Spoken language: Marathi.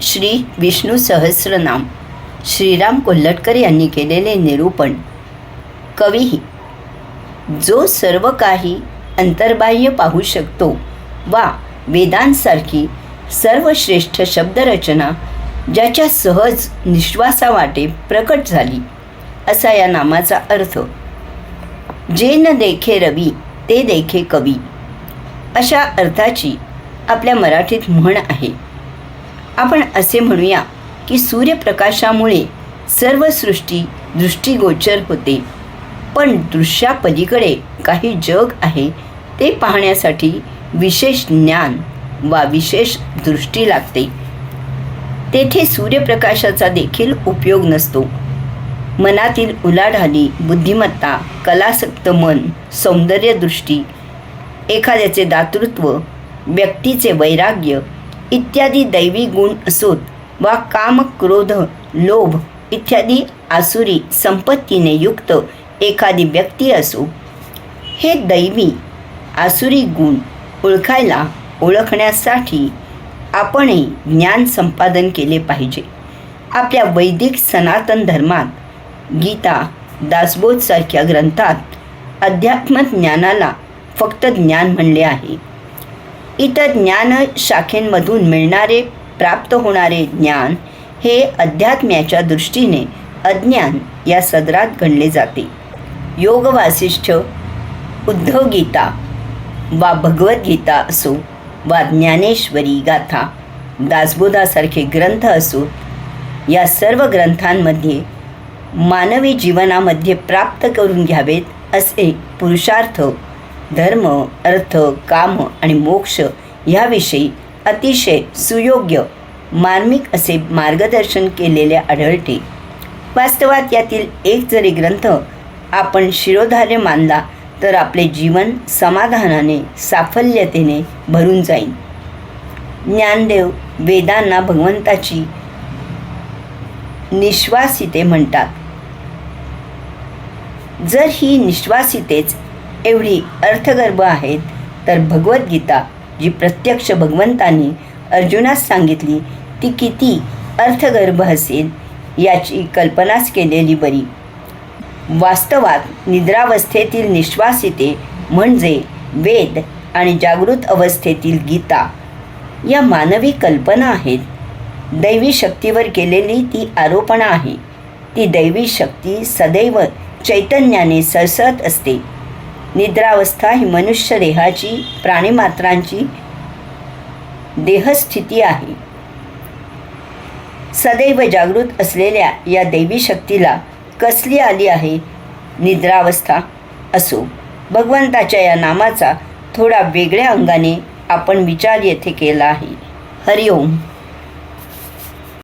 श्री विष्णू सहस्रनाम श्रीराम कोल्हटकर यांनी केलेले निरूपण. कवीही जो सर्व काही अंतर्बाह्य पाहू शकतो वा वेदांसारखी सर्वश्रेष्ठ शब्दरचना ज्याच्या सहज निश्वासावाटे प्रकट झाली, असा या नामाचा अर्थ. जे न देखे रवी ते देखे कवी, अशा अर्थाची आपल्या मराठीत म्हण आहे. आपण असे म्हणूया की सूर्यप्रकाशामुळे सर्व सृष्टी दृष्टीगोचर होते, पण दृश्यापलीकडे काही जग आहे ते पाहण्यासाठी विशेष ज्ञान वा विशेष दृष्टी लागते. तेथे सूर्यप्रकाशाचा देखील उपयोग नसतो. मनातील उलाढाली, बुद्धिमत्ता, कलासक्त मन, सौंदर्यदृष्टी, एखाद्याचे दातृत्व, व्यक्तीचे वैराग्य इत्यादी दैवी गुण असोत वा काम, क्रोध, लोभ इत्यादी आसुरी संपत्तीने युक्त एखादी व्यक्ती असो, हे दैवी आसुरी गुण ओळखण्यासाठी आपणही ज्ञान संपादन केले पाहिजे. आपल्या वैदिक सनातन धर्मात गीता, दासबोधसारख्या ग्रंथात अध्यात्म ज्ञानाला फक्त ज्ञान म्हणले आहे. इतर ज्ञान शाखेंमधून मिळणारे प्राप्त होणारे ज्ञान हे अध्यात्म्याच्या दृष्टीने अज्ञान या सदरात गणले जाते. योग वासिष्ठ, उद्धव गीता वा भगवद्गीता असो वा ज्ञानेश्वरी गाथा, दासबोधासारखे ग्रंथ असो, या सर्व ग्रंथांमध्ये मानवी जीवनामध्ये प्राप्त करून घ्यावेत असे पुरुषार्थ, धर्म, अर्थ, काम आणि मोक्ष याविषयी अतिशय सुयोग्य मार्मिक असे मार्गदर्शन केलेले आढळते. वास्तवात यातील एक जरी ग्रंथ आपण शिरोधार्य मानला तर आपले जीवन समाधानाने, साफल्यतेने भरून जाईल. ज्ञानदेव वेदांना भगवंताची निश्वासिते म्हणतात. जर ही निश्वासितेच एवढी अर्थगर्भ आहेत, तर भगवद्गीता जी प्रत्यक्ष भगवंतांनी अर्जुनास सांगितली ती किती अर्थगर्भ असेल याची कल्पनाच केलेली बरी. वास्तवात निद्रावस्थेतील निश्वासिते म्हणजे वेद आणि जागृत अवस्थेतील गीता या मानवी कल्पना आहेत. दैवी शक्तीवर केलेली ती आरोपणा आहे. ती दैवी शक्ती सदैव चैतन्याने सळसळत असते. निद्रावस्था ही मनुष्य देहाची, प्राणीमात्रांची देहस्थिती आहे. सदैव जागृत असलेल्या या दैवी शक्तीला कसली आली आहे निद्रावस्था? असो, भगवंताच्या या नामाचा थोडा वेगळ्या अंगाने आपण विचार येथे केला आहे. हरिओम.